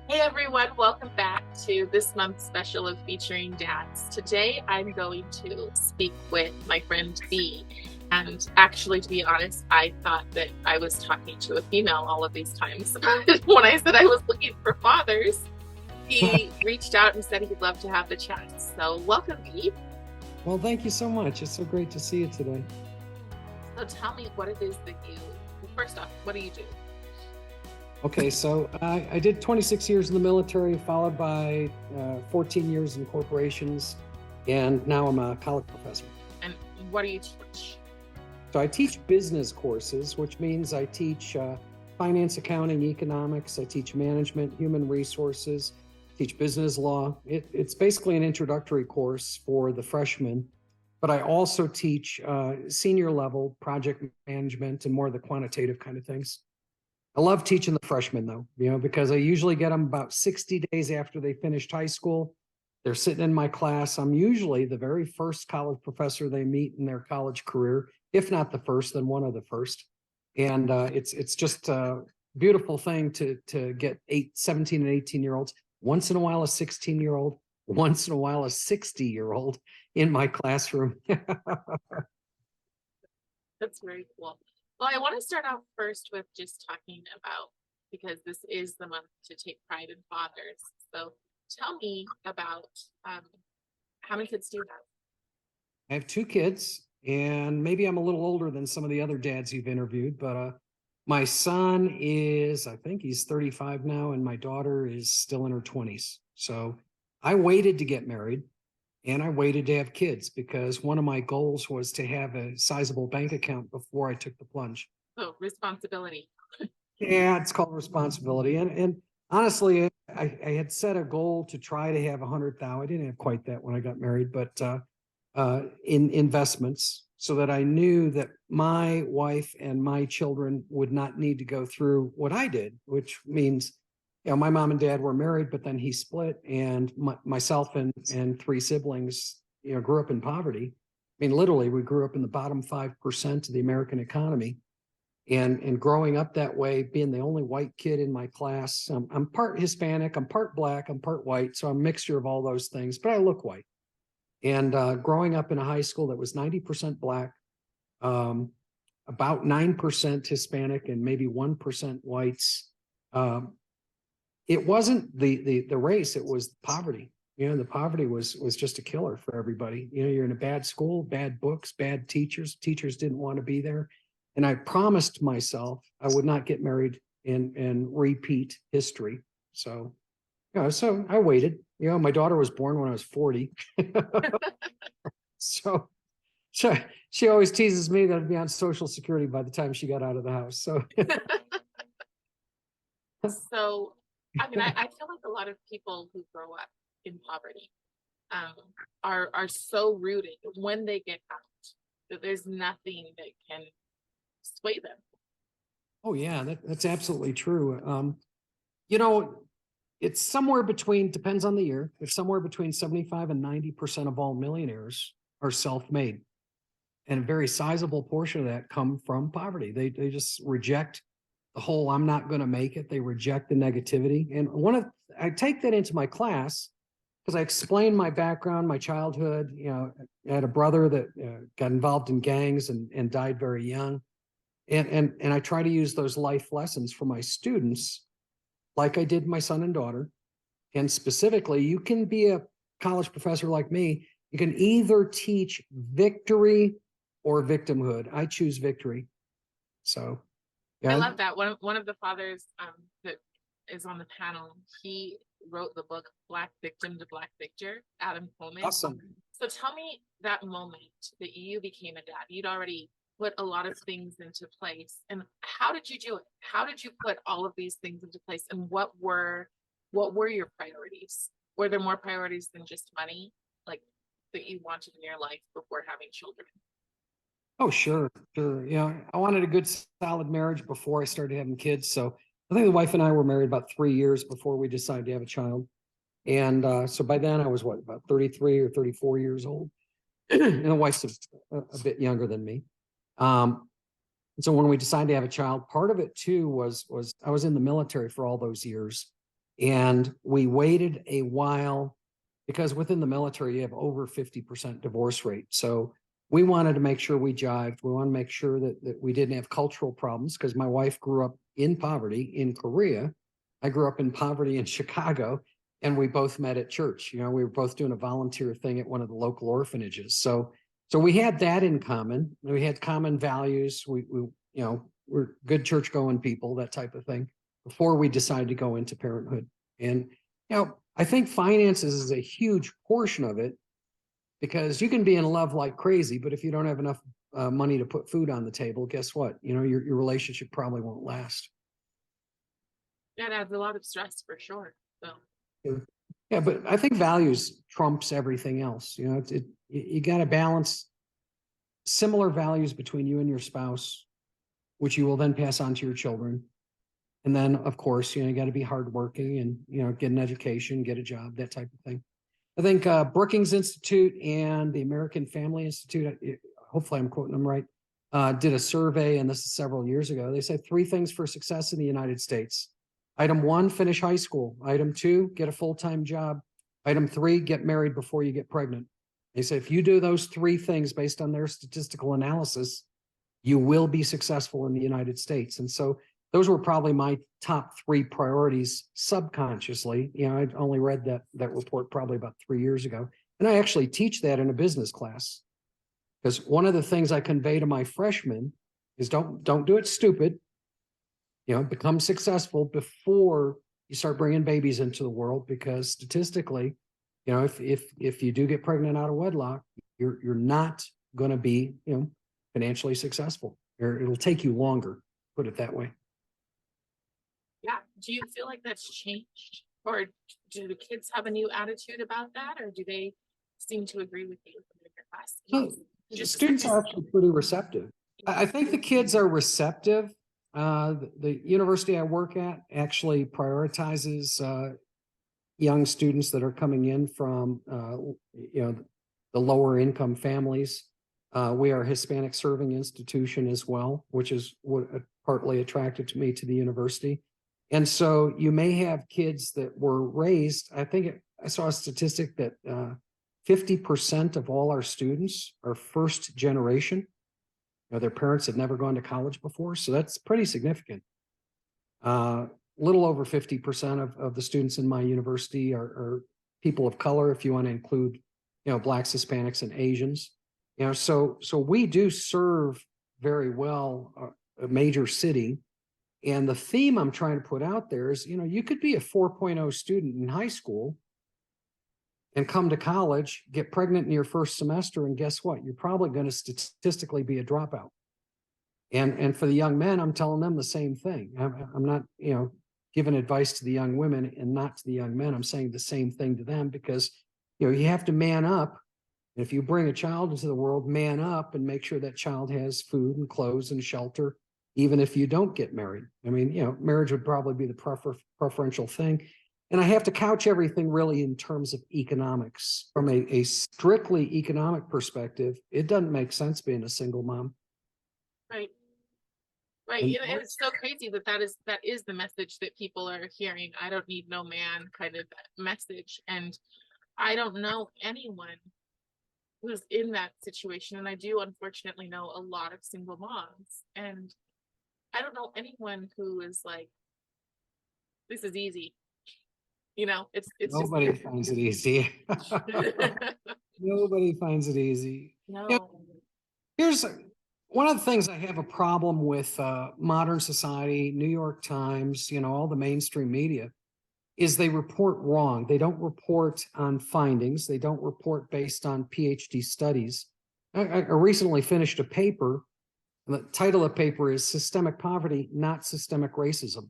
Hey everyone, welcome back to this month's special of featuring dads. Today I'm going to speak with my friend B. And actually, to be honest, I thought that I was talking to a female all of these times. But when I said I was looking for fathers, he reached out and said he'd love to have the chat. So welcome, B. Well, thank you so much. It's so great to see you today. So tell me what it is that first off, what do you do? Okay, so I did 26 years in the military, followed by 14 years in corporations, and now I'm a college professor. And what do you teach? So I teach business courses, which means I teach finance, accounting, economics. I teach management, human resources, teach business law. It's basically an introductory course for the freshmen, but I also teach senior level project management and more of the quantitative kind of things. I love teaching the freshmen though, because I usually get them about 60 days after they finished high school. They're sitting in my class. I'm usually the very first college professor they meet in their college career, if not the first, then one of the first. And it's just a beautiful thing to get 17 and 18-year-olds, once in a while a 16-year-old, once in a while a 60-year-old in my classroom. That's very cool. Well, I want to start off first with just talking about, because this is the month to take pride in fathers. So tell me about how many kids do you have? I have two kids, and maybe I'm a little older than some of the other dads you've interviewed, but my son is, I think he's 35 now, and my daughter is still in her 20s. So I waited to get married and I waited to have kids because one of my goals was to have a sizable bank account before I took the plunge. Oh, responsibility. Yeah, it's called responsibility. And honestly, I had set a goal to try to have 100,000. I didn't have quite that when I got married, but in investments so that I knew that my wife and my children would not need to go through what I did, which means, my mom and dad were married, but then he split, and myself and three siblings, grew up in poverty. I mean, literally, we grew up in the bottom 5% of the American economy. And growing up that way, being the only white kid in my class, I'm part Hispanic, I'm part black, I'm part white, so I'm a mixture of all those things, but I look white. And growing up in a high school that was 90% black, about 9% Hispanic, and maybe 1% whites, it wasn't the race, it was poverty. The poverty was just a killer for everybody. You're in a bad school, bad books, bad teachers. Teachers didn't want to be there. And I promised myself I would not get married and repeat history. So, so I waited. My daughter was born when I was 40. So, so she always teases me that I'd be on Social Security by the time she got out of the house. So, So, I mean, I feel like a lot of people who grow up in poverty um, are so rooted when they get out that there's nothing that can sway them. oh yeah, that's absolutely true. You know, it's somewhere between, depends on the year, it's somewhere between 75 and 90% of all millionaires are self-made. And a very sizable portion of that come from poverty. They just reject the whole I'm not going to make it. They reject the negativity. And I take that into my class because I explain my background, my childhood. I had a brother that got involved in gangs and died very young. And I try to use those life lessons for my students, like I did my son and daughter. And specifically, you can be a college professor like me. You can either teach victory or victimhood. I choose victory. So, I yeah. love that. One of the fathers that is on the panel, he wrote the book Black Victim to Black Victor, Adam Coleman. Awesome. So tell me that moment that you became a dad. You'd already put a lot of things into place. And how did you do it? How did you put all of these things into place? And what were your priorities? Were there more priorities than just money, like that you wanted in your life before having children? Oh, sure, sure. I wanted a good, solid marriage before I started having kids. So I think the wife and I were married about 3 years before we decided to have a child. And so by then I was about 33 or 34 years old. And the wife's a bit younger than me. So when we decided to have a child, part of it too was I was in the military for all those years. And we waited a while because within the military, you have over 50% divorce rate. So we wanted to make sure we jived. We want to make sure that we didn't have cultural problems because my wife grew up in poverty in Korea. I grew up in poverty in Chicago, and we both met at church. You know, we were both doing a volunteer thing at one of the local orphanages. So we had that in common. We had common values. We're good church going people, that type of thing, before we decided to go into parenthood. And, I think finances is a huge portion of it, because you can be in love like crazy, but if you don't have enough money to put food on the table, guess what? Your relationship probably won't last. That adds a lot of stress for sure. So Yeah, but I think values trumps everything else. You got to balance similar values between you and your spouse, which you will then pass on to your children. And then, of course, you got to be hardworking and, get an education, get a job, that type of thing. I think Brookings Institute and the American Family Institute, hopefully I'm quoting them right, did a survey, and this is several years ago. They said 3 things for success in the United States. Item 1, finish high school. Item 2, get a full-time job. Item 3, get married before you get pregnant. They say if you do those 3 things based on their statistical analysis, you will be successful in the United States. And so those were probably my top 3 priorities subconsciously. I'd only read that report probably about 3 years ago. And I actually teach that in a business class, because one of the things I convey to my freshmen is don't do it stupid. Become successful before you start bringing babies into the world, because statistically, if you do get pregnant out of wedlock, you're not going to be, financially successful, or it'll take you longer, put it that way. yeah, do you feel like that's changed, or do the kids have a new attitude about that, or do they seem to agree with you in your class? Students are actually pretty receptive. I think the kids are receptive. The university I work at actually prioritizes young students that are coming in from the lower income families. We are a Hispanic serving institution as well, which is what partly attracted me to the university. And so you may have kids that were raised, I saw a statistic that 50% of all our students are first generation. Their parents had never gone to college before, so that's pretty significant. Little over 50% of the students in my university are people of color, if you want to include, Blacks, Hispanics, and Asians. So we do serve very well a major city. And the theme I'm trying to put out there is, you could be a 4.0 student in high school and come to college, get pregnant in your first semester, and guess what? You're probably going to statistically be a dropout. And for the young men, I'm telling them the same thing. I'm not, giving advice to the young women and not to the young men. I'm saying the same thing to them, because, you have to man up. If you bring a child into the world, man up and make sure that child has food and clothes and shelter, even if you don't get married. I mean, marriage would probably be the preferential thing. And I have to couch everything really in terms of economics. From a strictly economic perspective, it doesn't make sense being a single mom. Right. Right. And it's so crazy that is the message that people are hearing. I don't need no man kind of message. And I don't know anyone who's in that situation. And I do unfortunately know a lot of single moms. And I don't know anyone who is like, this is easy. It's Nobody finds it easy. Nobody finds it easy. No. Here's one of the things I have a problem with modern society, New York Times, all the mainstream media, is they report wrong. They don't report on findings. They don't report based on PhD studies. I recently finished a paper. The title of the paper is Systemic Poverty, Not Systemic Racism.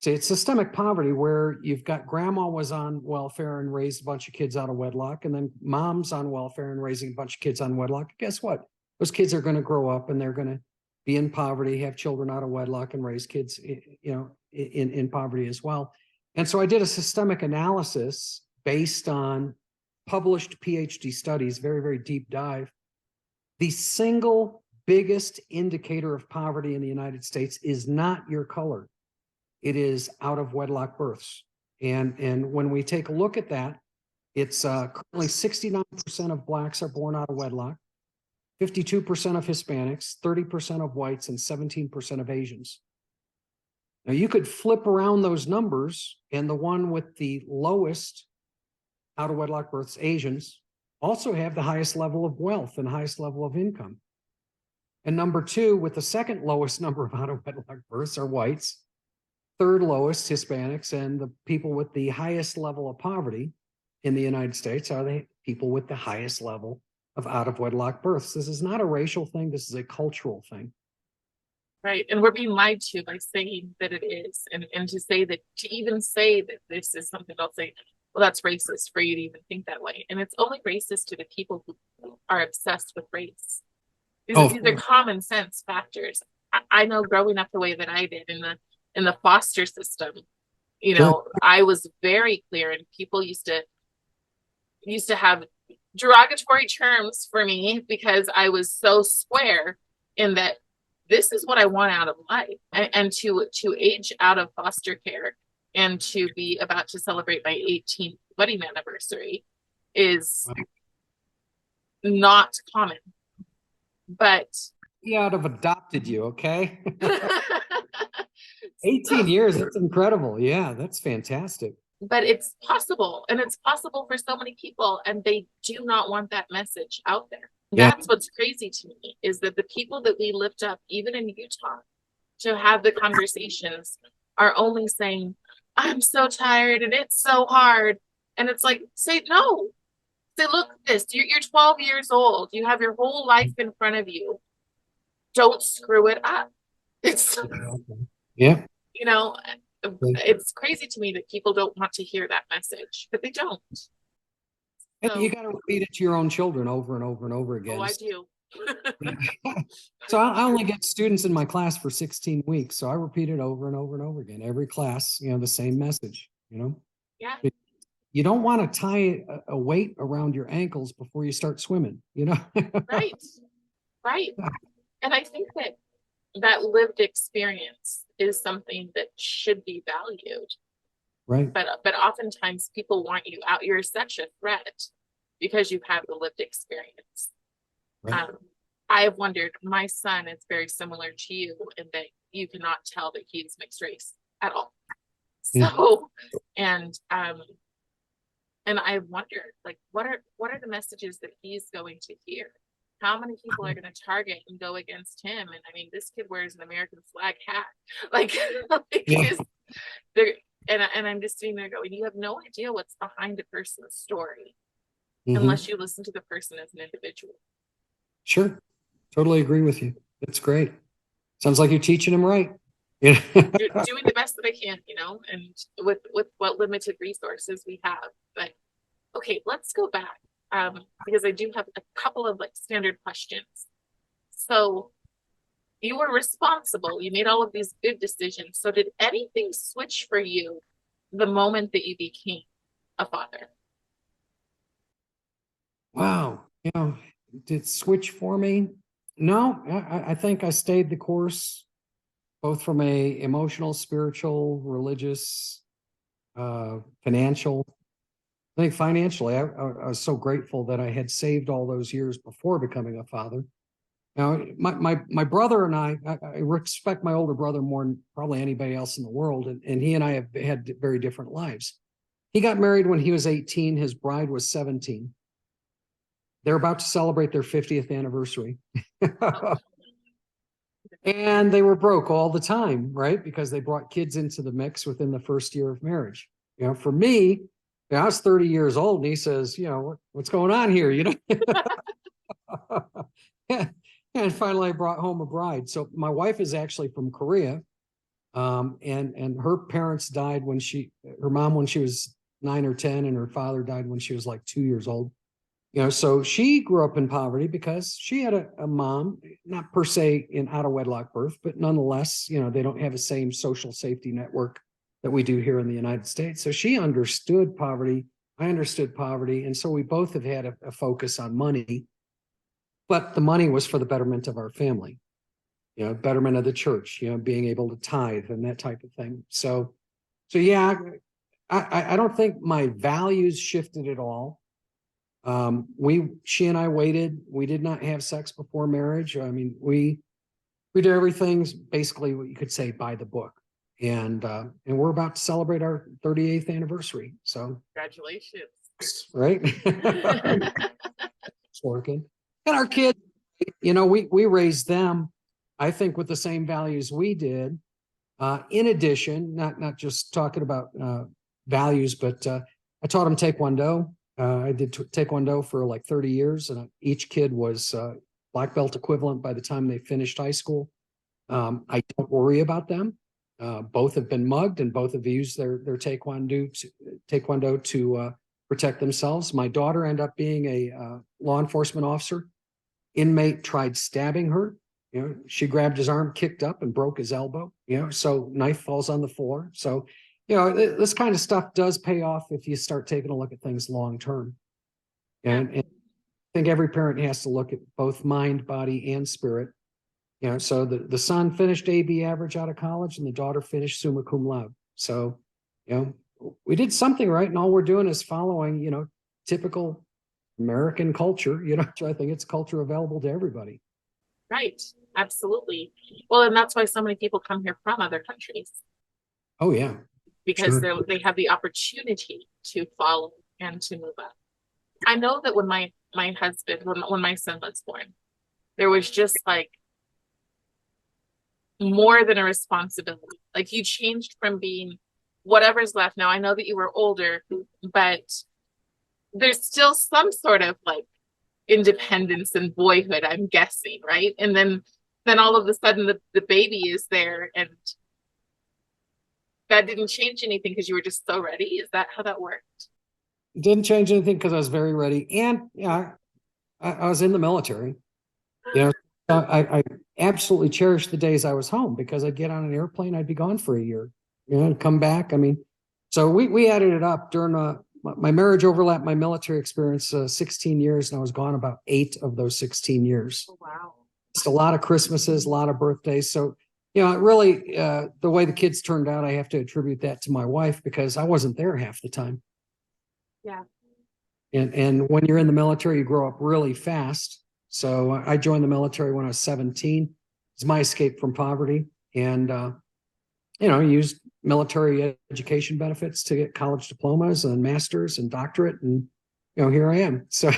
So it's systemic poverty where you've got grandma was on welfare and raised a bunch of kids out of wedlock, and then mom's on welfare and raising a bunch of kids on wedlock. Guess what? Those kids are going to grow up and they're going to be in poverty, have children out of wedlock, and raise kids, in poverty as well. And so I did a systemic analysis based on published PhD studies, very, very deep dive. The single biggest indicator of poverty in the United States is not your color. it is out of wedlock births. And when we take a look at that, it's currently 69% of blacks are born out of wedlock, 52% of Hispanics, 30% of whites, and 17% of Asians. Now you could flip around those numbers, and the one with the lowest out of wedlock births, Asians, also have the highest level of wealth and highest level of income. And number two, with the second lowest number of out of wedlock births, are whites, third lowest Hispanics, and the people with the highest level of poverty in the United States are the people with the highest level of out of wedlock births. This is not a racial thing. This is a cultural thing. Right. And we're being lied to by saying that it is. And to say that, to even say that this is something, I'll say, well, that's racist for you to even think that way. And it's only racist to the people who are obsessed with race. These are common sense factors. I know growing up the way that I did in the foster system, you know, sure. I was very clear, and people used to have derogatory terms for me because I was so square in that this is what I want out of life. And to age out of foster care and to be about to celebrate my 18th wedding anniversary is not common. But he out of adopted you, okay? 18 years, that's incredible. Yeah, that's fantastic. But it's possible, and it's possible for so many people, and they do not want that message out there. Yeah. That's what's crazy to me, is that the people that we lift up, even in Utah, to have the conversations are only saying, I'm so tired and it's so hard. And it's like, say no. Say, look at this. You're 12 years old. You have your whole life in front of you. Don't screw it up. It's, yeah. You know, it's crazy to me that people don't want to hear that message, but they don't. And so, you got to repeat it to your own children over and over and over again. Oh, I do. So I only get students in my class for 16 weeks. So I repeat it over and over and over again. Every class, you know, the same message, you know? Yeah. You don't want to tie a weight around your ankles before you start swimming, you know? Right. Right. And I think that lived experience is something that should be valued. Right. But oftentimes people want you out. You're such a threat because you have the lived experience. Right. I have wondered, my son is very similar to you in that you cannot tell that he's mixed race at all. So, and I wondered, like, what are the messages that he's going to hear? How many people are going to target and go against him? And I mean, this kid wears an American flag hat. Like yeah. And I'm just sitting there going, you have no idea what's behind a person's story unless you listen to the person as an individual. Sure. Totally agree with you. That's great. Sounds like you're teaching them right. Yeah. Doing the best that I can, you know, and with what limited resources we have. But okay, let's go back. Because I do have a couple of like standard questions. So you were responsible. You made all of these good decisions. So did anything switch for you the moment that you became a father? Wow. You know, did it switch for me? No, I think I stayed the course, both from a emotional, spiritual, religious, financial. I think financially, I was so grateful that I had saved all those years before becoming a father. Now, my brother and I respect my older brother more than probably anybody else in the world, and he and I have had very different lives. He got married when he was 18. His bride was 17. They're about to celebrate their 50th anniversary. And they were broke all the time, right? Because they brought kids into the mix within the first year of marriage. You know, for me, I was 30 years old, and he says, you know, what's going on here? You know? Yeah. And finally I brought home a bride. So my wife is actually from Korea. And her parents died her mom when she was 9 or 10, and her father died when she was like 2 years old. You know, so she grew up in poverty because she had a mom, not per se in out of wedlock birth, but nonetheless, you know, they don't have the same social safety network that we do here in the United States. So she understood poverty. I understood poverty. And so we both have had a focus on money, but the money was for the betterment of our family. betterment of the church, being able to tithe and that type of thing. So yeah, I don't think my values shifted at all. She and I waited. We did not have sex before marriage. I mean, we did everything basically what you could say by the book. And we're about to celebrate our 38th anniversary. So Congratulations. right. It's working. And our kids, we raised them, I think, with the same values we did. In addition, not just talking about values, but I taught them Taekwondo. I did Taekwondo for like 30 years, and each kid was black belt equivalent by the time they finished high school. I don't worry about them. Both have been mugged, and both have used their Taekwondo to protect themselves. My daughter ended up being a law enforcement officer. Inmate tried stabbing her. She grabbed his arm, kicked up, and broke his elbow. So knife falls on the floor. So, this kind of stuff does pay off if you start taking a look at things long term. And I think every parent has to look at both mind, body, and spirit. So the son finished AB average out of college, and the daughter finished summa cum laude. So, we did something right, and all we're doing is following, typical American culture. So I think it's culture available to everybody. Right. Absolutely. Well, and that's why so many people come here from other countries. Oh yeah. Because Sure. they have the opportunity to follow and to move up. I know that when my husband, when my son was born, there was just like more than a responsibility. Like you changed from being whatever's left. Now I know that you were older, but there's still some sort of like independence and boyhood, I'm guessing, right? And then all of a sudden the baby is there, and that didn't change anything because you were just so ready. Is that how that worked? Didn't change anything because I was very ready, and I was in the military. I absolutely cherished the days I was home, because I'd get on an airplane, I'd be gone for a year, and come back. I mean, so we added it up during my marriage overlapped my military experience 16 years, and I was gone about 8 of those 16 years. Oh, wow. It's a lot of Christmases, a lot of birthdays. So, really, the way the kids turned out, I have to attribute that to my wife, because I wasn't there half the time. Yeah. And when you're in the military, you grow up really fast. So I joined the military when I was 17. It's my escape from poverty, and used military education benefits to get college diplomas and masters and doctorate, and here I am. So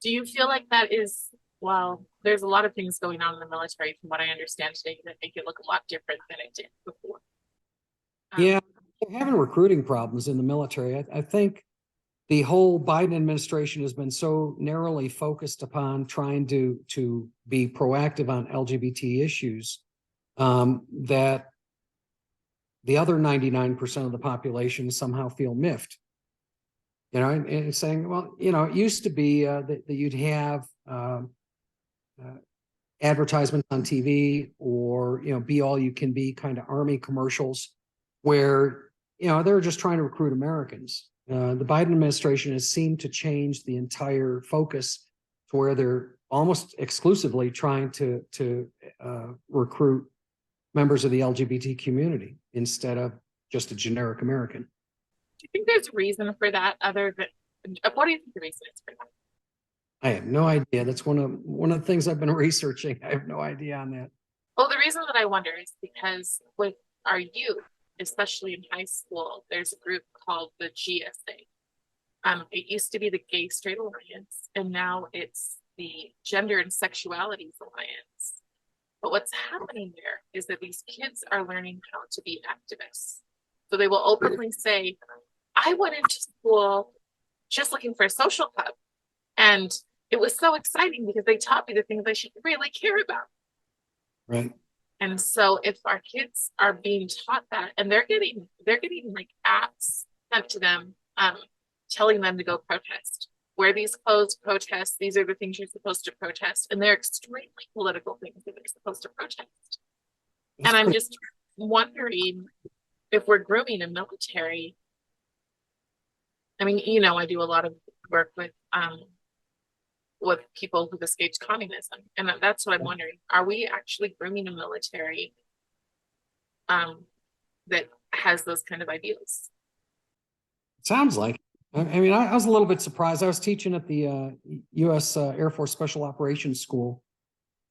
Do you feel like that is, well, there's a lot of things going on in the military from what I understand today that make it look a lot different than it did before. Yeah, they're having recruiting problems in the military. I think the whole Biden administration has been so narrowly focused upon trying to be proactive on LGBT issues, that the other 99% of the population somehow feel miffed. And saying, well, it used to be that you'd have advertisements on TV, or be all you can be kind of army commercials, where they're just trying to recruit Americans. The Biden administration has seemed to change the entire focus to where they're almost exclusively trying to recruit members of the LGBT community instead of just a generic American. Do you think there's a reason for that other than, what do you think the reason is for that? I have no idea. That's one of the things I've been researching. I have no idea on that. Well, the reason that I wonder is because with our youth, especially in high school, there's a group called the GSA. It used to be the Gay Straight Alliance, and now it's the Gender and Sexualities Alliance. But what's happening there is that these kids are learning how to be activists. So they will openly say, I went into school just looking for a social club, and it was so exciting because they taught me the things I should really care about. Right. And so if our kids are being taught that, and they're getting like apps sent to them, telling them to go protest, wear these clothes, protest, these are the things you're supposed to protest, and they're extremely political things that they're supposed to protest. And I'm just wondering if we're grooming a military. I mean, I do a lot of work with with people who've escaped communism. And that's what I'm wondering. Are we actually grooming a military um, that has those kind of ideals? Sounds like. I mean, I was a little bit surprised. I was teaching at the U.S. Air Force Special Operations School,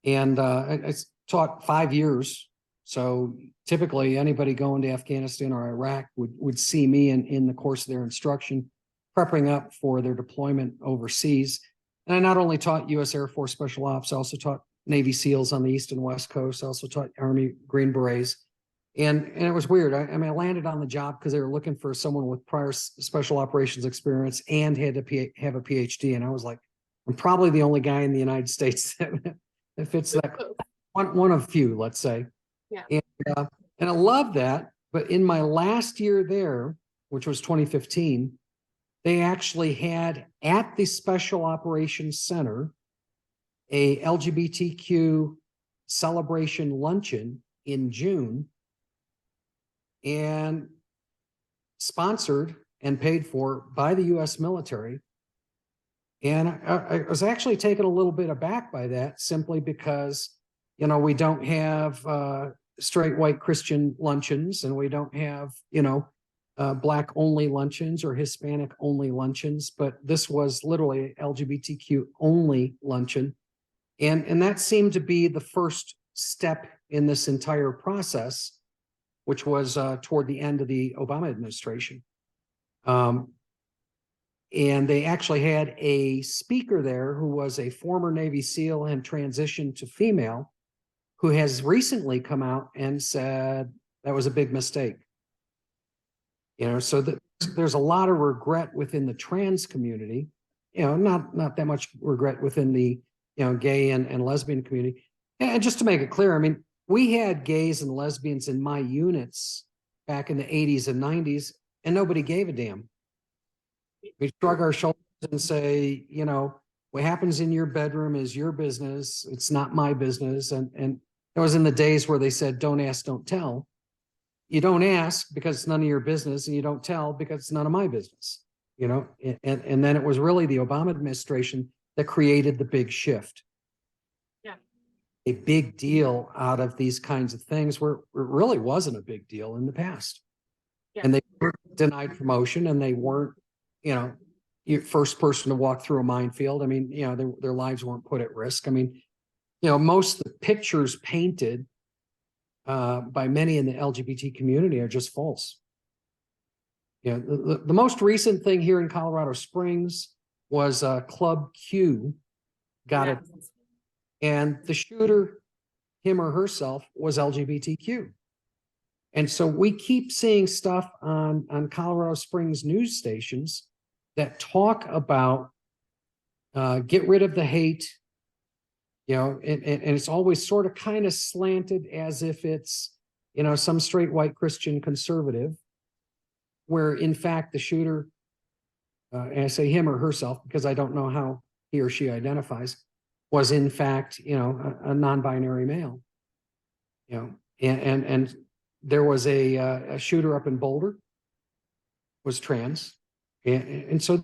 and I taught 5 years. So typically, anybody going to Afghanistan or Iraq would see me in the course of their instruction, prepping up for their deployment overseas. And I not only taught U.S. Air Force Special Ops, I also taught Navy SEALs on the East and West Coast. I also taught Army Green Berets. And it was weird. I mean, I landed on the job because they were looking for someone with prior special operations experience and had to have a PhD. And I was like, I'm probably the only guy in the United States that fits that one of few, let's say. Yeah. And I love that. But in my last year there, which was 2015, they actually had at the Special Operations Center a LGBTQ celebration luncheon in June, and sponsored and paid for by the U.S. military. And I was actually taken a little bit aback by that, simply because, you know, we don't have straight white Christian luncheons, and we don't have, you know, Black only luncheons or Hispanic only luncheons, but this was literally LGBTQ only luncheon. And that seemed to be the first step in this entire process, which was toward the end of the Obama administration. And they actually had a speaker there who was a former Navy SEAL and transitioned to female, who has recently come out and said that was a big mistake. You know, so there's a lot of regret within the trans community, you know, not that much regret within the, you know, gay and lesbian community. And just to make it clear, I mean, we had gays and lesbians in my units back in the 80s and 90s, and nobody gave a damn. We shrug our shoulders and say, you know, what happens in your bedroom is your business. It's not my business. And it was in the days where they said, don't ask, don't tell. You don't ask because it's none of your business, and you don't tell because it's none of my business, you know? And then it was really the Obama administration that created the big shift. Yeah. A big deal out of these kinds of things where it really wasn't a big deal in the past. Yeah. And they weren't denied promotion, and they weren't, you know, your first person to walk through a minefield. I mean, you know, their lives weren't put at risk. I mean, you know, most of the pictures painted by many in the LGBT community are just false. You know, the most recent thing here in Colorado Springs was Club Q got it, and the shooter, him or herself, was LGBTQ. And so we keep seeing stuff on Colorado Springs news stations that talk about get rid of the hate, you know, and it's always sort of kind of slanted as if it's, you know, some straight white Christian conservative, where in fact the shooter, and I say him or herself because I don't know how he or she identifies, was in fact, you know, a non-binary male, you know, and there was a shooter up in Boulder was trans, and so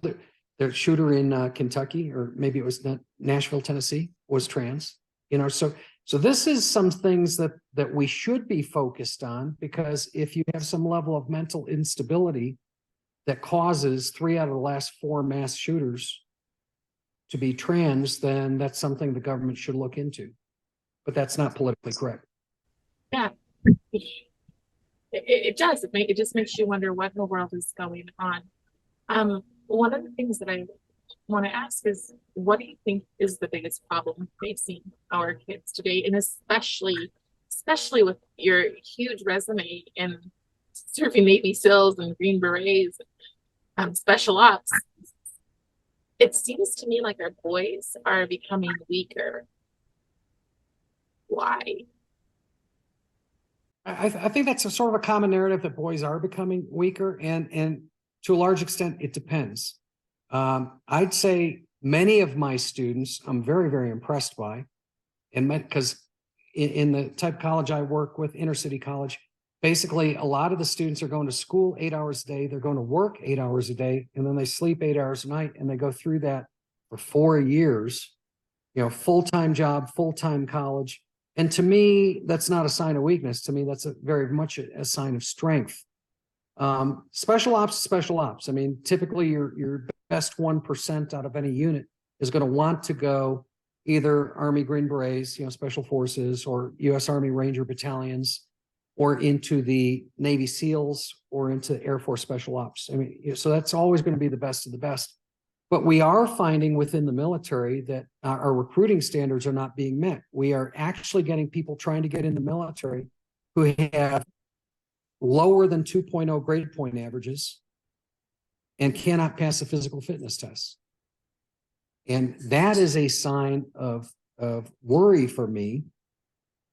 the shooter in Kentucky, or maybe it was Nashville, Tennessee, was trans. You know, so this is some things that we should be focused on, because if you have some level of mental instability that causes 3 out of the last 4 mass shooters to be trans, then that's something the government should look into. But that's not politically correct. Yeah, it does. It just makes you wonder what in the world is going on. One of the things that I want to ask is, what do you think is the biggest problem facing our kids today, and especially with your huge resume in serving Navy SEALs and Green Berets, special ops? It seems to me like our boys are becoming weaker. Why? I think that's a sort of a common narrative, that boys are becoming weaker, and to a large extent, it depends. I'd say many of my students I'm very, very impressed by, and because in the type of college I work with, inner city college, basically a lot of the students are going to school 8 hours a day, they're going to work 8 hours a day, and then they sleep 8 hours a night, and they go through that for 4 years, full-time job, full-time college. And to me, that's not a sign of weakness. To me, that's very much a sign of strength. Special ops. I mean, typically your best 1% out of any unit is going to want to go either Army Green Berets, Special Forces, or U.S. Army Ranger battalions, or into the Navy SEALs, or into Air Force Special Ops. I mean, so that's always going to be the best of the best. But we are finding within the military that our recruiting standards are not being met. We are actually getting people trying to get in the military who have lower than 2.0 grade point averages and cannot pass a physical fitness test. And that is a sign of worry for me,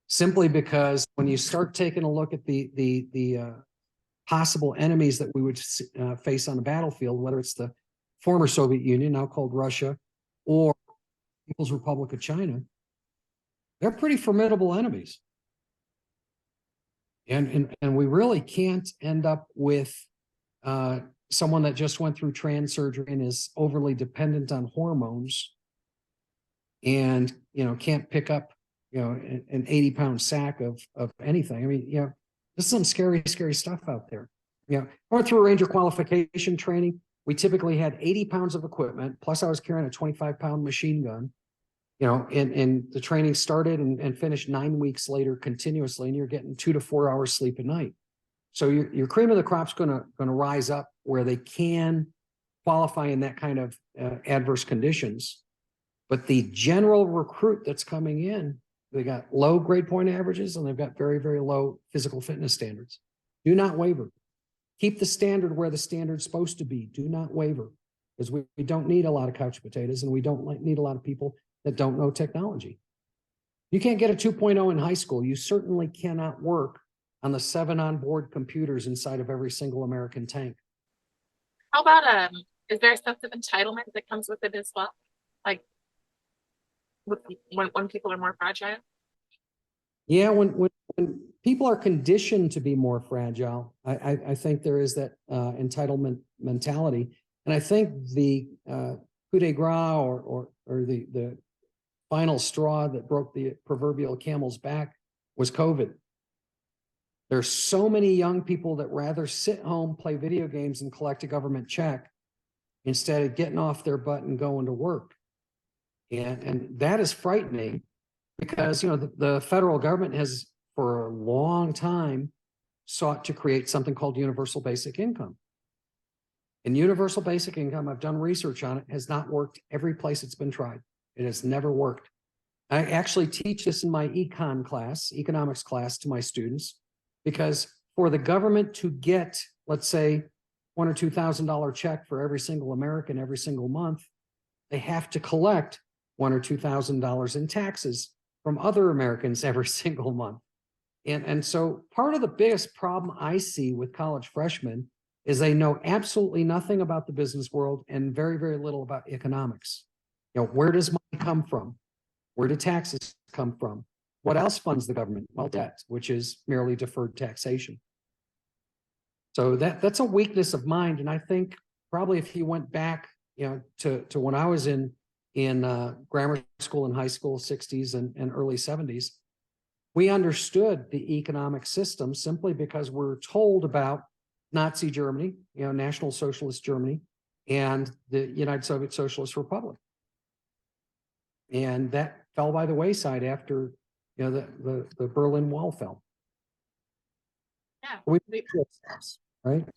simply because when you start taking a look at the possible enemies that we would face on the battlefield, whether it's the former Soviet Union, now called Russia, or People's Republic of China, they're pretty formidable enemies. And we really can't end up with someone that just went through trans surgery and is overly dependent on hormones and, can't pick up, an 80-pound sack of anything. I mean, there's some scary stuff out there. Going through Ranger qualification training, we typically had 80 pounds of equipment, plus I was carrying a 25-pound machine gun, and the training started and finished 9 weeks later continuously, and you're getting 2 to 4 hours sleep a night. So your cream of the crop's gonna rise up where they can qualify in that kind of adverse conditions. But the general recruit that's coming in, they got low grade point averages and they've got very, very low physical fitness standards. Do not waver. Keep the standard where the standard's supposed to be. Do not waver, because we don't need a lot of couch potatoes, and we don't need a lot of people that don't know technology. You can't get a 2.0 in high school. You certainly cannot work on the 7 onboard computers inside of every single American tank. How about is there a sense of entitlement that comes with it as well? Like when people are more fragile? Yeah, when people are conditioned to be more fragile, I think there is that entitlement mentality. And I think the coup de grace or the final straw that broke the proverbial camel's back was COVID. There's so many young people that rather sit home, play video games, and collect a government check instead of getting off their butt and going to work. And that is frightening, because the federal government has for a long time sought to create something called universal basic income. And universal basic income, I've done research on it, has not worked every place it's been tried. It has never worked. I actually teach this in my economics class, to my students, because for the government to get, let's say, $1,000 or $2,000 check for every single American every single month, they have to collect $1,000 or $2,000 in taxes from other Americans every single month. And so part of the biggest problem I see with college freshmen is they know absolutely nothing about the business world and very, very little about economics. Where does money come from? Where do taxes come from? What else funds the government? Well, debt, which is merely deferred taxation. So that's a weakness of mind. And I think probably if you went back, to when I was in grammar school and high school, 60s and early 70s, we understood the economic system simply because we're told about Nazi Germany, National Socialist Germany, and the United Soviet Socialist Republic. And that fell by the wayside after the Berlin Wall fell. Yeah. Right.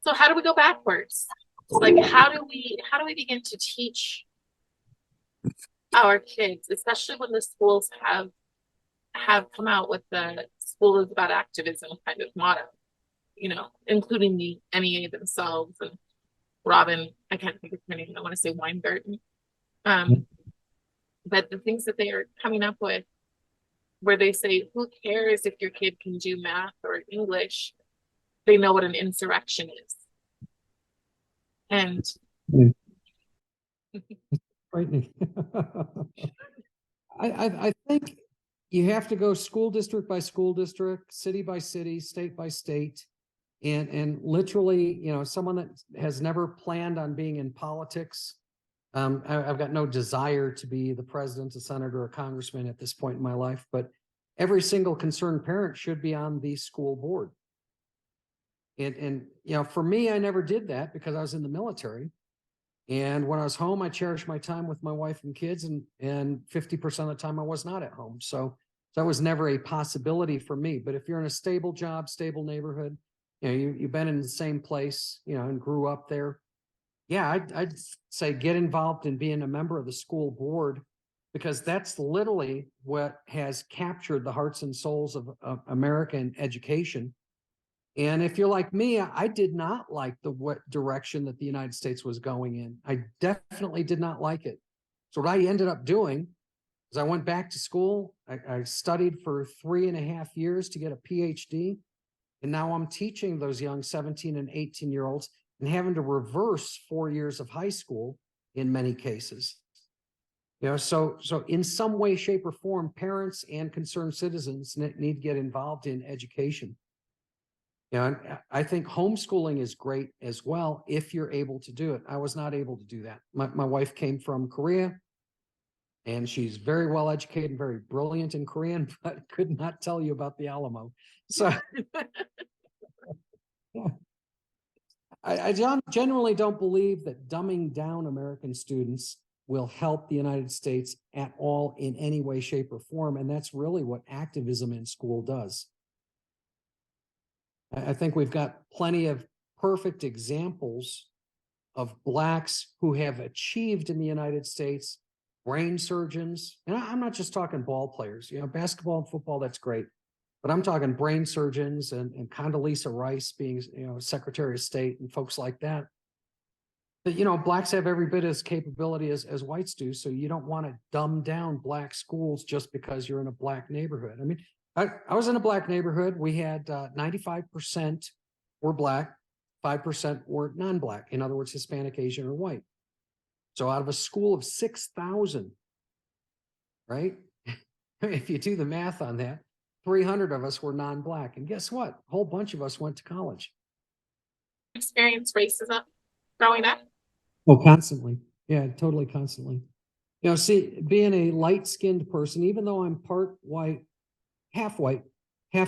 So how do we go backwards? Like how do we begin to teach our kids, especially when the schools have come out with the school is about activism kind of motto, including the NEA themselves and Robin, I can't think of her name, I want to say Weingarten. But the things that they are coming up with, where they say, who cares if your kid can do math or English? They know what an insurrection is. And frightening. I think you have to go school district by school district, city by city, state by state, and literally, someone that has never planned on being in politics I've got no desire to be the president, a senator, a congressman at this point in my life, but every single concerned parent should be on the school board. And you know, for me, I never did that because I was in the military. And when I was home, I cherished my time with my wife and kids, and 50% of the time I was not at home. So that was never a possibility for me. But if you're in a stable job, stable neighborhood, you know, you've been in the same place, you know, and grew up there. Yeah, I'd say get involved in being a member of the school board, because that's literally what has captured the hearts and souls of American education. And if you're like me, I did not like the what direction that the United States was going in. I definitely did not like it. So what I ended up doing is I went back to school. I studied for 3.5 years to get a PhD. And now I'm teaching those young 17 and 18-year-olds and having to reverse 4 years of high school in many cases. You know, so in some way, shape, or form, parents and concerned citizens need to get involved in education. You know, and I think homeschooling is great as well if you're able to do it. I was not able to do that. My wife came from Korea, and she's very well educated and very brilliant in Korean, but could not tell you about the Alamo. So I generally don't believe that dumbing down American students will help the United States at all in any way, shape, or form. And that's really what activism in school does. I think we've got plenty of perfect examples of Blacks who have achieved in the United States, brain surgeons. And I'm not just talking ball players, you know, basketball and football, that's great. But I'm talking brain surgeons and Condoleezza Rice being, you know, Secretary of State and folks like that. But, you know, Blacks have every bit as capability as whites do. So you don't want to dumb down Black schools just because you're in a Black neighborhood. I mean, I was in a Black neighborhood. We had 95% were Black, 5% were non-Black. In other words, Hispanic, Asian, or white. So out of a school of 6,000, right? If you do the math on that, 300 of us were non-Black. And guess what? A whole bunch of us went to college. Experience racism growing up? Oh, constantly. Yeah, totally constantly. You know, see, being a light-skinned person, even though I'm part white, half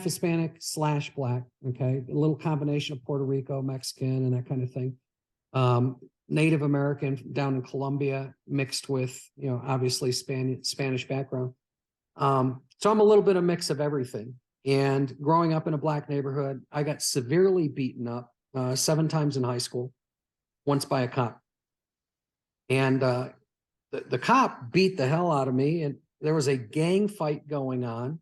Hispanic / Black, okay, a little combination of Puerto Rico, Mexican, and that kind of thing. Native American down in Colombia, mixed with, you know, obviously Spanish background. So I'm a little bit of mix of everything. And growing up in a Black neighborhood, I got severely beaten up 7 times in high school, once by a cop. And the cop beat the hell out of me, and there was a gang fight going on,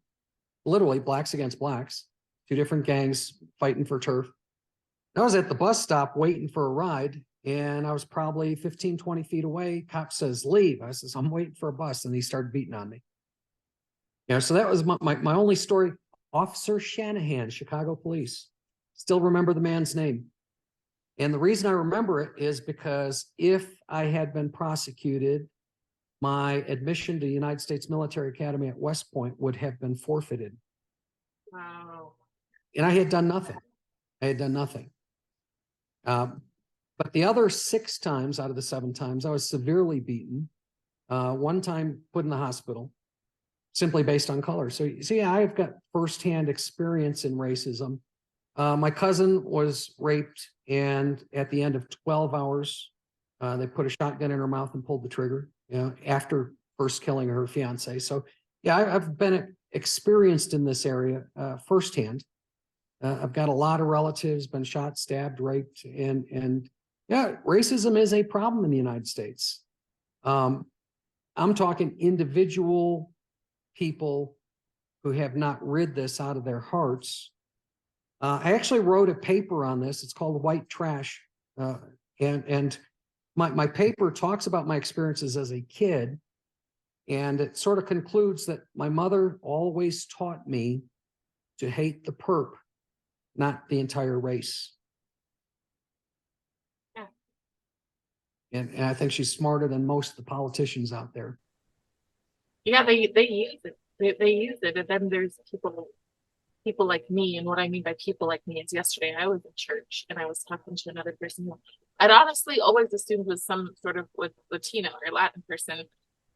literally Blacks against Blacks, 2 different gangs fighting for turf. I was at the bus stop waiting for a ride, and I was probably 15, 20 feet away. Cop says, leave. I says, I'm waiting for a bus. And he started beating on me. You know, so that was my only story. Officer Shanahan, Chicago police. Still remember the man's name. And the reason I remember it is because if I had been prosecuted, my admission to the United States Military Academy at West Point would have been forfeited. Wow. And I had done nothing. I had done nothing. But the other 6 times out of the 7 times, I was severely beaten. 1 time put in the hospital, simply based on color. So yeah, I've got firsthand experience in racism. My cousin was raped, and at the end of 12 hours, they put a shotgun in her mouth and pulled the trigger, you know, after first killing her fiance. So yeah, I've been experienced in this area firsthand. I've got a lot of relatives been shot, stabbed, raped, and yeah, racism is a problem in the United States. I'm talking individual people who have not rid this out of their hearts. I actually wrote a paper on this. It's called White Trash. And my paper talks about my experiences as a kid. And it sort of concludes that my mother always taught me to hate the perp, not the entire race. Yeah. And I think she's smarter than most of the politicians out there. Yeah, they use it. They use it. And then there's people like me. And what I mean by people like me is yesterday I was in church and I was talking to another person. I'd honestly always assumed was some sort of with Latino or Latin person.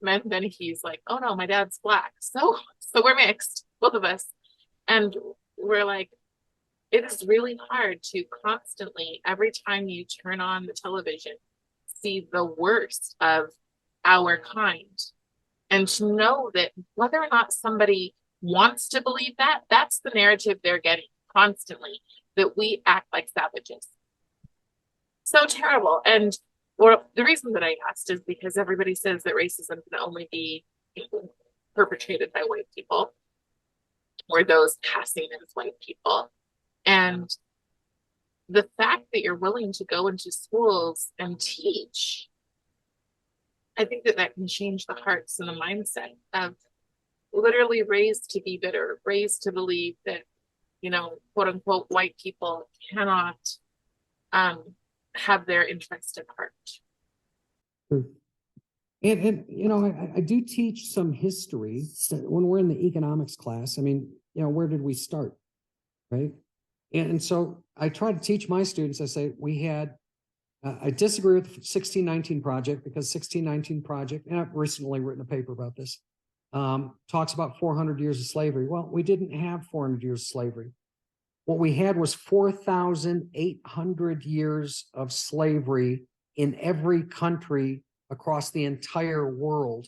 And then he's like, oh no, my dad's black. So we're mixed, both of us. And we're like, it is really hard to constantly, every time you turn on the television, see the worst of our kind. And to know that whether or not somebody wants to believe that, that's the narrative they're getting constantly, that we act like savages. So terrible. And well, the reason that I asked is because everybody says that racism can only be perpetrated by white people or those passing as white people. And the fact that you're willing to go into schools and teach, I think that that can change the hearts and the mindset of literally raised to be bitter, raised to believe that, you know, quote unquote, white people cannot have their interest at heart. And you know, I do teach some history when we're in the economics class. I mean, you know, where did we start, right? And so I try to teach my students. I say we had. I disagree with the 1619 project because 1619 project, and I've recently written a paper about this, talks about 400 years of slavery. Well, we didn't have 400 years of slavery. What we had was 4,800 years of slavery in every country across the entire world.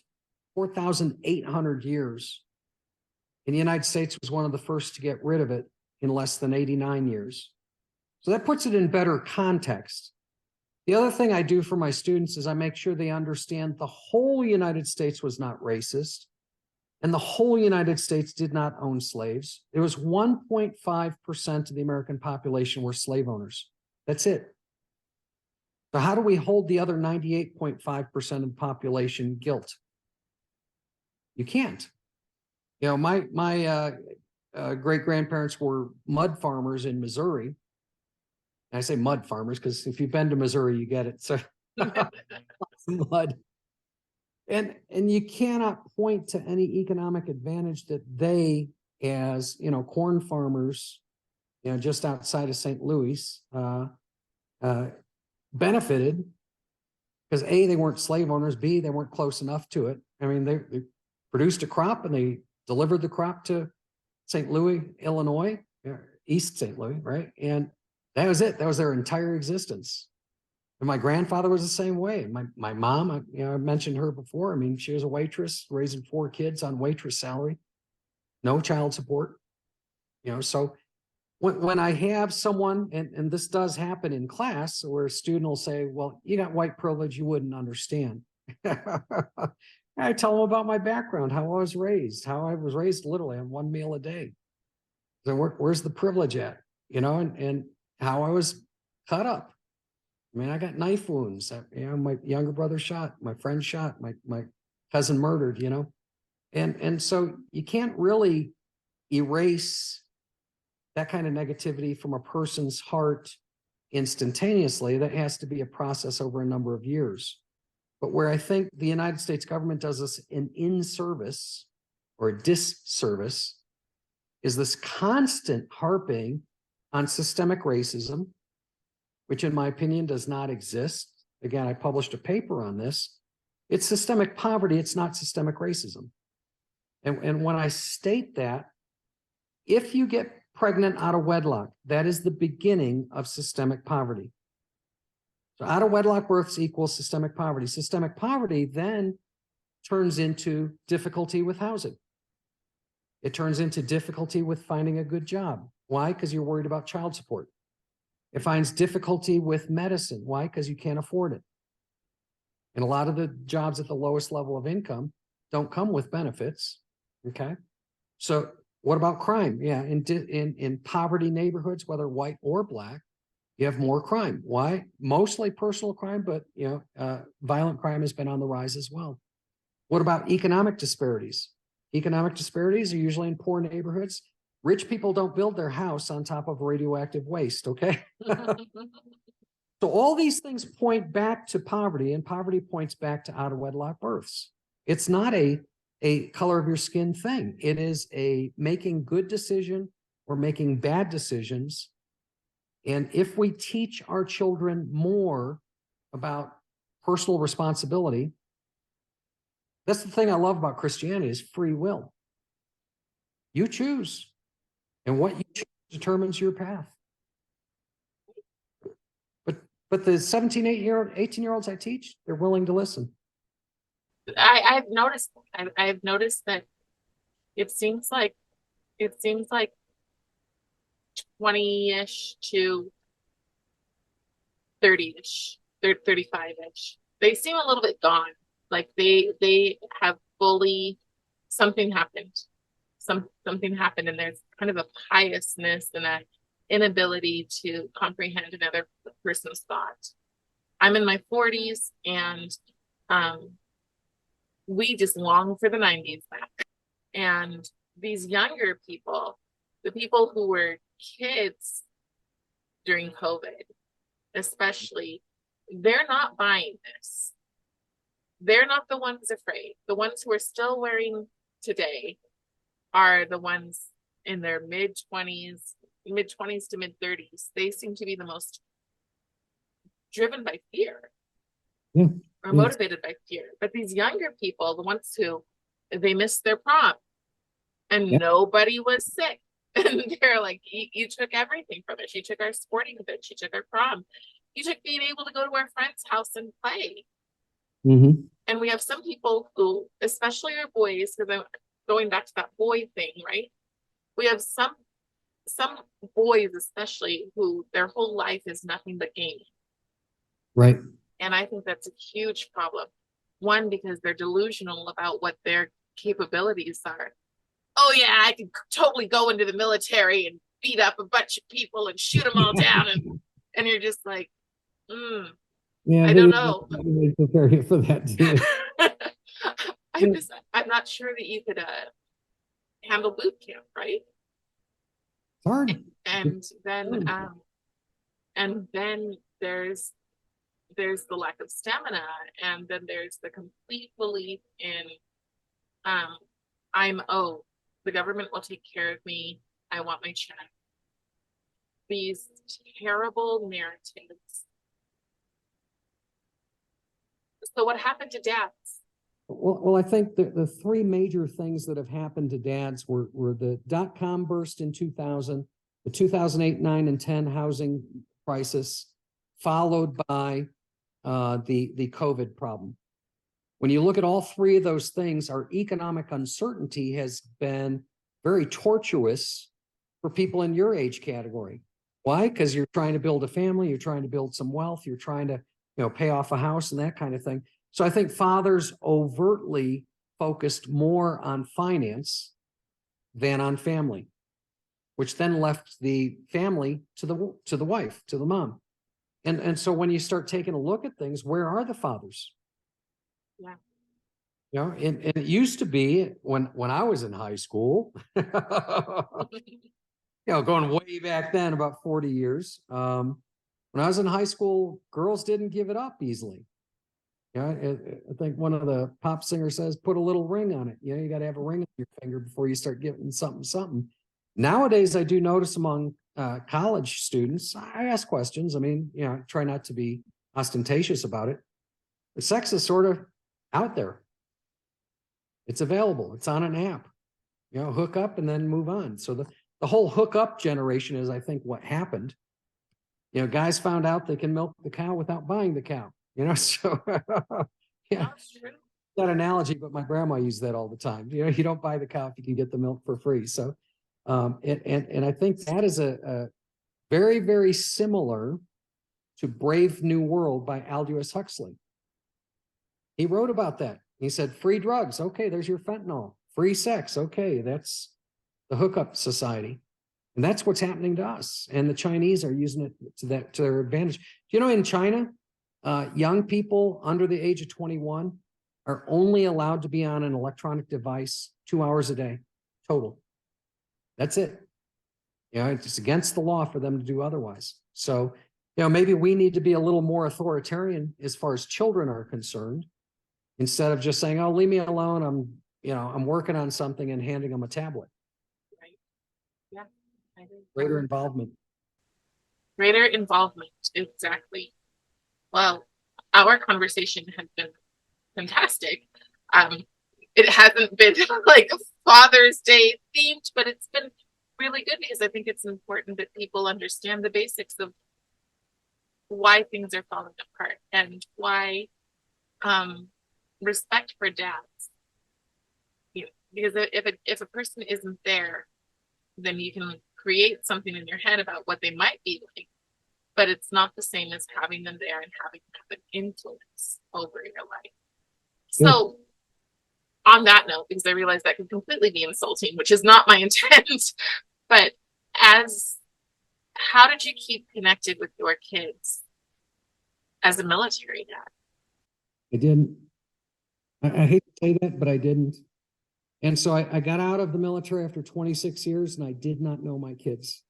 4,800 years. And the United States was one of the first to get rid of it in less than 89 years. So that puts it in better context. The other thing I do for my students is I make sure they understand the whole United States was not racist, and the whole United States did not own slaves. It was 1.5% of the American population were slave owners. That's it. So how do we hold the other 98.5% of the population guilt? You can't. You know, my great-grandparents were mud farmers in Missouri. I say mud farmers because if you've been to Missouri, you get it. So mud. And you cannot point to any economic advantage that they, as you know, corn farmers, you know, just outside of St. Louis, benefited because A, they weren't slave owners, B, they weren't close enough to it. I mean, they produced a crop and they delivered the crop to St. Louis, Illinois, East St. Louis, right? And that was it. That was their entire existence. And my grandfather was the same way. My mom, you know, I mentioned her before. I mean, she was a waitress, raising 4 kids on waitress salary, no child support. You know, so when I have someone, and this does happen in class, where a student will say, well, you got white privilege, you wouldn't understand. I tell them about my background, how I was raised, literally on 1 meal a day. So where's the privilege at? You know, and how I was cut up. I mean, I got knife wounds. You know, my younger brother shot, my friend shot, my cousin murdered, you know. And so you can't really erase that kind of negativity from a person's heart instantaneously. That has to be a process over a number of years. But where I think the United States government does us an in-service or a disservice is this constant harping on systemic racism, which in my opinion does not exist. Again, I published a paper on this. It's systemic poverty, it's not systemic racism. And when I state that, if you get pregnant out of wedlock, that is the beginning of systemic poverty. So out of wedlock births equals systemic poverty. Systemic poverty then turns into difficulty with housing. It turns into difficulty with finding a good job. Why? Because you're worried about child support. It finds difficulty with medicine. Why? Because you can't afford it. And a lot of the jobs at the lowest level of income don't come with benefits. Okay. So what about crime? Yeah. In poverty neighborhoods, whether white or black, you have more crime. Why? Mostly personal crime, but you know, violent crime has been on the rise as well. What about economic disparities? Economic disparities are usually in poor neighborhoods. Rich people don't build their house on top of radioactive waste, okay? So all these things point back to poverty, and poverty points back to out of wedlock births. It's not a color of your skin thing. It is a making good decision or making bad decisions. And if we teach our children more about personal responsibility. That's the thing I love about Christianity is free will. You choose, and what you choose determines your path. But the 17, 18-year-olds I teach, they're willing to listen. I've noticed I've noticed that it seems like 20-ish to 30-ish, 35-ish. They seem a little bit gone. Like they have fully something happened. Something happened and there's kind of a piousness and an inability to comprehend another person's thought. I'm in my 40s and um we just long for the 90s back. And these younger people, the people who were kids during COVID, especially, they're not buying this. They're not the ones afraid. The ones who are still wearing today are the ones in their mid 20s to mid 30s. They seem to be the most driven by fear or motivated by fear. But these younger people, the ones who they missed their prom and nobody was sick. And they're like, you took everything from us. You took our sporting events. You took our prom. You took being able to go to our friend's house and play. Mm-hmm. And we have some people who, especially our boys, because I'm going back to that boy thing, right? We have some boys, especially, who their whole life is nothing but gaming. Right. And I think that's a huge problem. One, because they're delusional about what their capabilities are. Oh yeah, I could totally go into the military and beat up a bunch of people and shoot them all down, and you're just like, yeah, I don't know. They prepare you for that too. I'm not sure that you could handle boot camp, right? It's hard. And then there's the lack of stamina, and then there's the complete belief in I'm owed. The government will take care of me. I want my check. These terrible narratives. So what happened to dads? Well, I think the three major things that have happened to dads were the dot-com burst in 2000, the 2008, 9, and 10 housing crisis, followed by the COVID problem. When you look at all three of those things, our economic uncertainty has been very tortuous for people in your age category. Why? Because you're trying to build a family, you're trying to build some wealth, you're trying to, pay off a house and that kind of thing. So I think fathers overtly focused more on finance than on family, which then left the family to the wife, to the mom. And so when you start taking a look at things, where are the fathers? Yeah. And it used to be when I was in high school, going way back then, about 40 years. When I was in high school, girls didn't give it up easily. I think one of the pop singers says, put a little ring on it. You got to have a ring on your finger before you start getting something. Nowadays, I do notice among college students, I ask questions. I mean, try not to be ostentatious about it. The sex is sort of out there. It's available. It's on an app. Hook up and then move on. So the whole hook up generation is, I think, what happened. Guys found out they can milk the cow without buying the cow. So yeah, that analogy, but my grandma used that all the time. You don't buy the cow if you can get the milk for free. So, and I think that is a very, very similar to Brave New World by Aldous Huxley. He wrote about that. He said, free drugs. Okay, there's your fentanyl. Free sex. Okay, that's the hookup society. And that's what's happening to us. And the Chinese are using it to their advantage. In China, young people under the age of 21 are only allowed to be on an electronic device 2 hours a day, total. That's it. It's against the law for them to do otherwise. So, maybe we need to be a little more authoritarian as far as children are concerned, instead of just saying, oh, leave me alone. I'm working on something and handing them a tablet. Right. Yeah. I think Greater involvement. Greater involvement. Exactly. Well, our conversation has been fantastic. Um, it hasn't been like Father's Day themed, but it's been really good because I think it's important that people understand the basics of why things are falling apart and why um, respect for dads. You know, because if a person isn't there, then you can create something in your head about what they might be like, but it's not the same as having them there and having them have an influence over your life. Yeah, So, on that note, because I realize that can completely be insulting, which is not my intent, but as how did you keep connected with your kids as a military dad? I didn't. I hate to say that, but I didn't. And so I got out of the military after 26 years and I did not know my kids.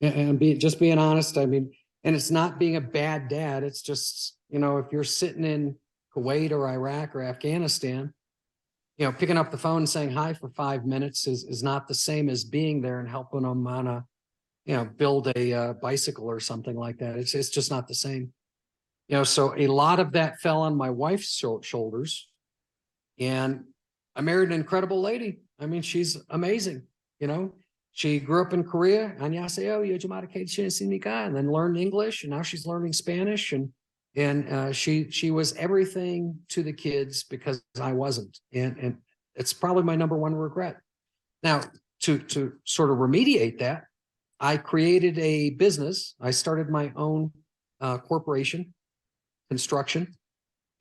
And just being honest, I mean, and it's not being a bad dad. It's just, if you're sitting in Kuwait or Iraq or Afghanistan, picking up the phone and saying hi for 5 minutes is not the same as being there and helping them on build a bicycle or something like that. It's just not the same. So a lot of that fell on my wife's shoulders. And I married an incredible lady. I mean, she's amazing. She grew up in Korea, and then learned English, and now she's learning Spanish, and she was everything to the kids because I wasn't, and it's probably my number one regret. Now, to sort of remediate that, I created a business. I started my own corporation, construction.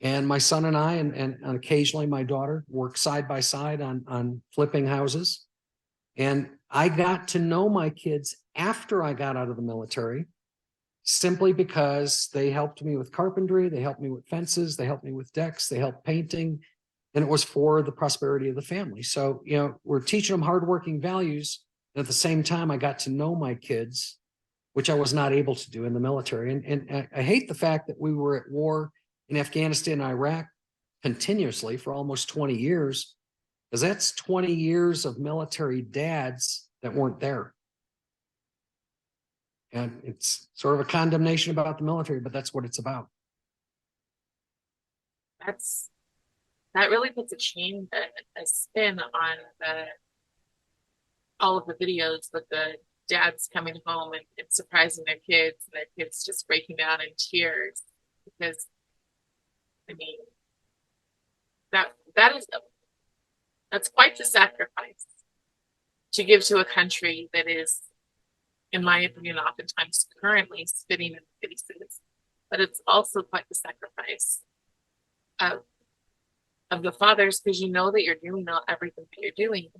And my son and I, and occasionally my daughter, work side by side on flipping houses. And I got to know my kids after I got out of the military, simply because they helped me with carpentry, they helped me with fences, they helped me with decks, they helped painting, and it was for the prosperity of the family. So, we're teaching them hardworking values. And at the same time, I got to know my kids, which I was not able to do in the military. And I hate the fact that we were at war in Afghanistan and Iraq continuously for almost 20 years, because that's 20 years of military dads that weren't there. And it's sort of a condemnation about the military, but that's what it's about. That's that really puts a spin on the all of the videos with the dads coming home and surprising their kids, and their kids just breaking down in tears because I mean that's quite the sacrifice to give to a country that is, in my opinion, oftentimes currently spitting in the faces. But it's also quite the sacrifice of the fathers, because you know that you're doing everything that you're doing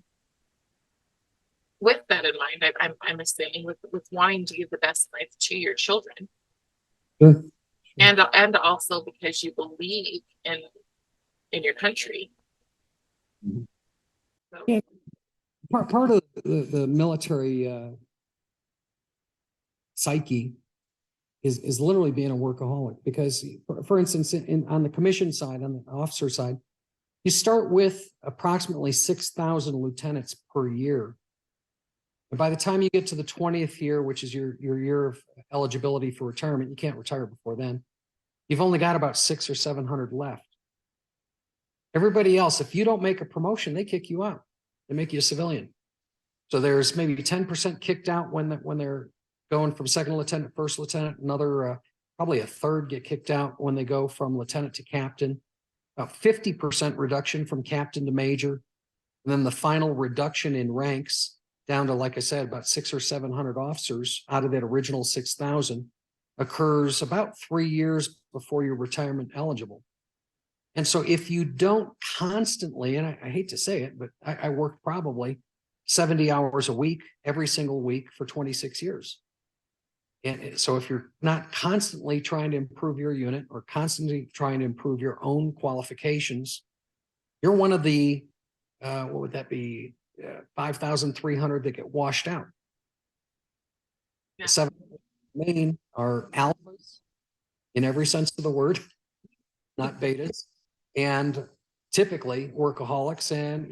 with that in mind. I'm assuming with wanting to give the best life to your children, Sure. and also because you believe in your country. So, Yeah, part of the military psyche is literally being a workaholic, because for instance, on the commission side, on the officer side, you start with approximately 6,000 lieutenants per year. And by the time you get to the 20th year, which is your year of eligibility for retirement, you can't retire before then. You've only got about 600 or 700 left. Everybody else, if you don't make a promotion, they kick you out. They make you a civilian. So there's maybe 10% kicked out when they're going from second lieutenant, first lieutenant. Another probably a third get kicked out when they go from lieutenant to captain. About 50% reduction from captain to major, and then the final reduction in ranks down to, like I said, about 600 or 700 officers out of that original 6,000 occurs about 3 years before you're retirement eligible. And so if you don't constantly, and I hate to say it, but I worked probably 70 hours a week, every single week for 26 years. And so if you're not constantly trying to improve your unit or constantly trying to improve your own qualifications, you're one of the, what would that be? 5,300 that get washed out. yeah. The 7 main are alphas in every sense of the word, not betas, and typically workaholics. And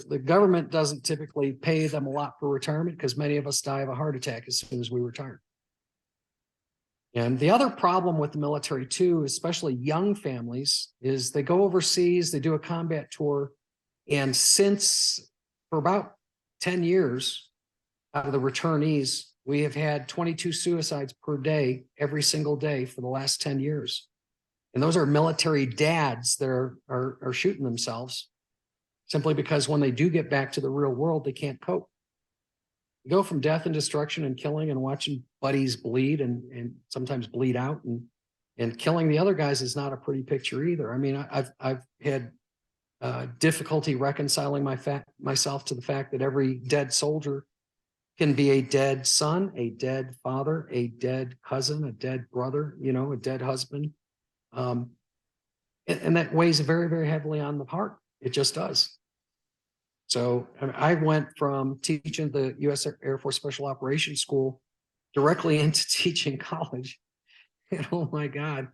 the government doesn't typically pay them a lot for retirement, because many of us die of a heart attack as soon as we retire. And the other problem with the military too, especially young families, is they go overseas, they do a combat tour, and since for about 10 years out of the returnees, we have had 22 suicides per day, every single day for the last 10 years. And those are military dads that are shooting themselves simply because when they do get back to the real world, they can't cope. You go from death and destruction and killing and watching buddies bleed and sometimes bleed out and killing the other guys is not a pretty picture either. I mean, I've had difficulty reconciling myself to the fact that every dead soldier can be a dead son, a dead father, a dead cousin, a dead brother, a dead husband. And that weighs very, very heavily on the heart. It just does. So I went from teaching the U.S. Air Force Special Operations School directly into teaching college. And oh my God,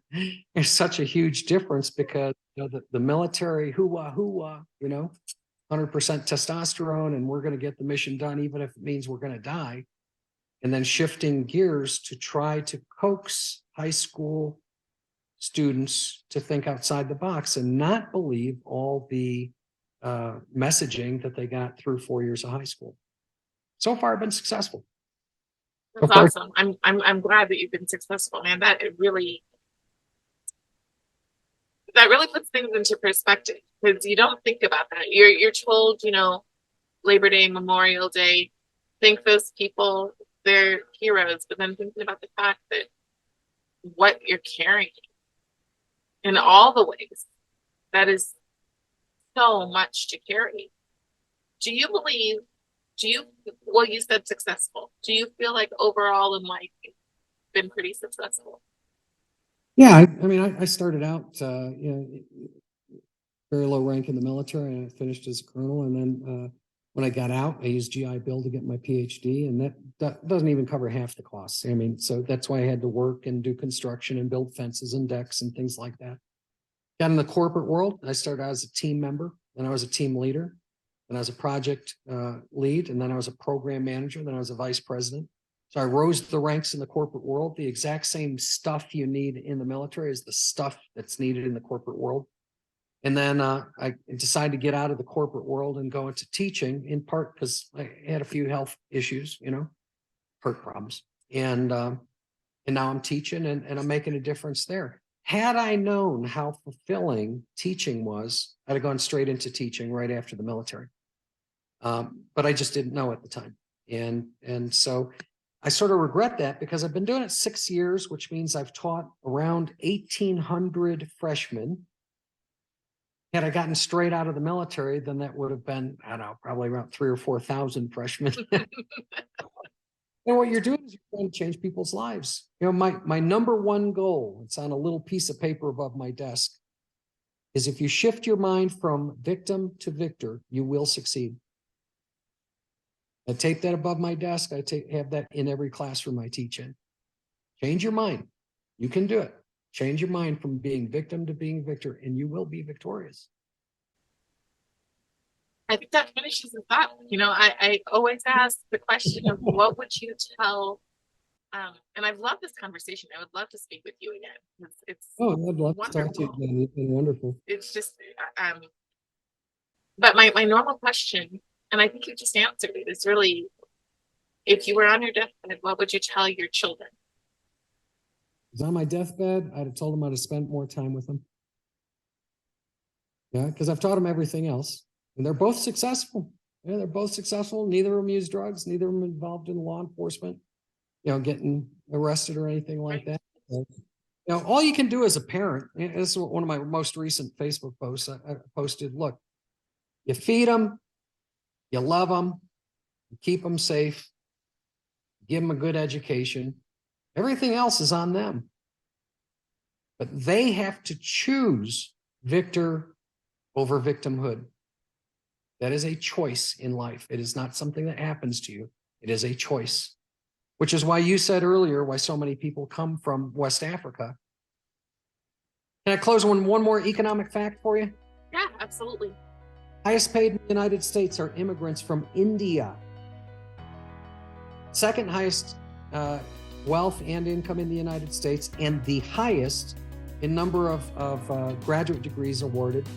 there's such a huge difference because the military, hoo-wah, 100% testosterone, and we're going to get the mission done, even if it means we're going to die. And then shifting gears to try to coax high school students to think outside the box and not believe all the messaging that they got through 4 years of high school. So far, I've been successful. That's awesome. I'm glad that you've been successful, man. That really puts things into perspective because you don't think about that. You're told, Labor Day, Memorial Day, thank those people, they're heroes, but then thinking about the fact that what you're carrying in all the ways, that is so much to carry. Well, you said successful. Do you feel like overall in life you've been pretty successful? Yeah, I mean, I started out, very low rank in the military, and I finished as a colonel. And then when I got out, I used GI Bill to get my PhD, and that doesn't even cover half the costs. I mean, so that's why I had to work and do construction and build fences and decks and things like that. Got in the corporate world. I started out as a team member, then I was a team leader, then I was a project lead, and then I was a program manager, then I was a vice president. So I rose the ranks in the corporate world. The exact same stuff you need in the military is the stuff that's needed in the corporate world. And then I decided to get out of the corporate world and go into teaching, in part because I had a few health issues, heart problems. And now I'm teaching and I'm making a difference there. Had I known how fulfilling teaching was, I'd have gone straight into teaching right after the military. But I just didn't know at the time. And so I sort of regret that because I've been doing it 6 years, which means I've taught around 1,800 freshmen. Had I gotten straight out of the military, then that would have been, I don't know, probably around 3,000 or 4,000 freshmen. And what you're doing is you're trying to change people's lives. My number one goal, it's on a little piece of paper above my desk, is if you shift your mind from victim to victor, you will succeed. I tape that above my desk. I have that in every classroom I teach in. Change your mind. You can do it. Change your mind from being victim to being victor, and you will be victorious. I think that finishes the thought. I always ask the question of what would you tell, and I've loved this conversation. I would love to speak with you again. It's I'd love wonderful. to talk to you again. It's been wonderful. It's just, but my normal question, and I think you just answered it, is really, if you were on your deathbed, what would you tell your children? If I was on my deathbed, I'd have told them I'd have spent more time with them. Yeah, because I've taught them everything else. And they're both successful. Yeah, they're both successful. Neither of them use drugs. Neither of them involved in law enforcement, getting arrested or anything like that. So, all you can do as a parent, this is one of my most recent Facebook posts I posted. Look, you feed them, you love them, you keep them safe, give them a good education. Everything else is on them. But they have to choose victor over victimhood. That is a choice in life. It is not something that happens to you. It is a choice, which is why you said earlier why so many people come from West Africa. Can I close on one more economic fact for you? Yeah, absolutely. Highest paid in the United States are immigrants from India. Second highest wealth and income in the United States and the highest in number of graduate degrees awarded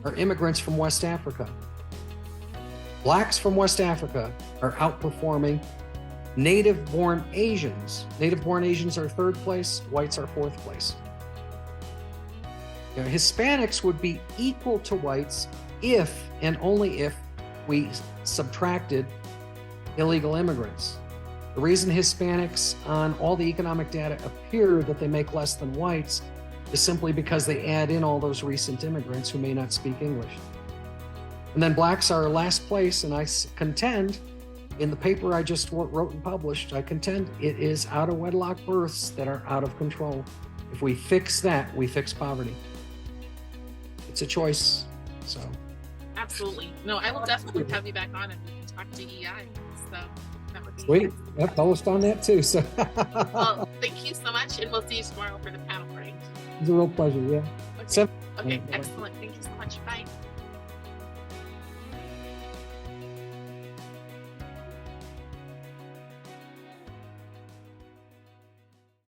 are immigrants from West Africa. Blacks from West Africa are outperforming native-born Asians. Native-born Asians are third place, whites are fourth place. You know, Hispanics would be equal to whites if and only if we subtracted illegal immigrants. The reason Hispanics on all the economic data appear that they make less than whites is simply because they add in all those recent immigrants who may not speak English. And then blacks are last place, and I contend, in the paper I just wrote and published, I contend it is out of wedlock births that are out of control. If we fix that, we fix poverty. It's a choice, so. Absolutely. No, I will definitely have you back on and we can talk DEI. So that would be Sweet. Yep, published on that too. So. Well, thank you so much, and we'll see you tomorrow for the panel break. It's a real pleasure, yeah. Okay, excellent. Thank you so much. Bye.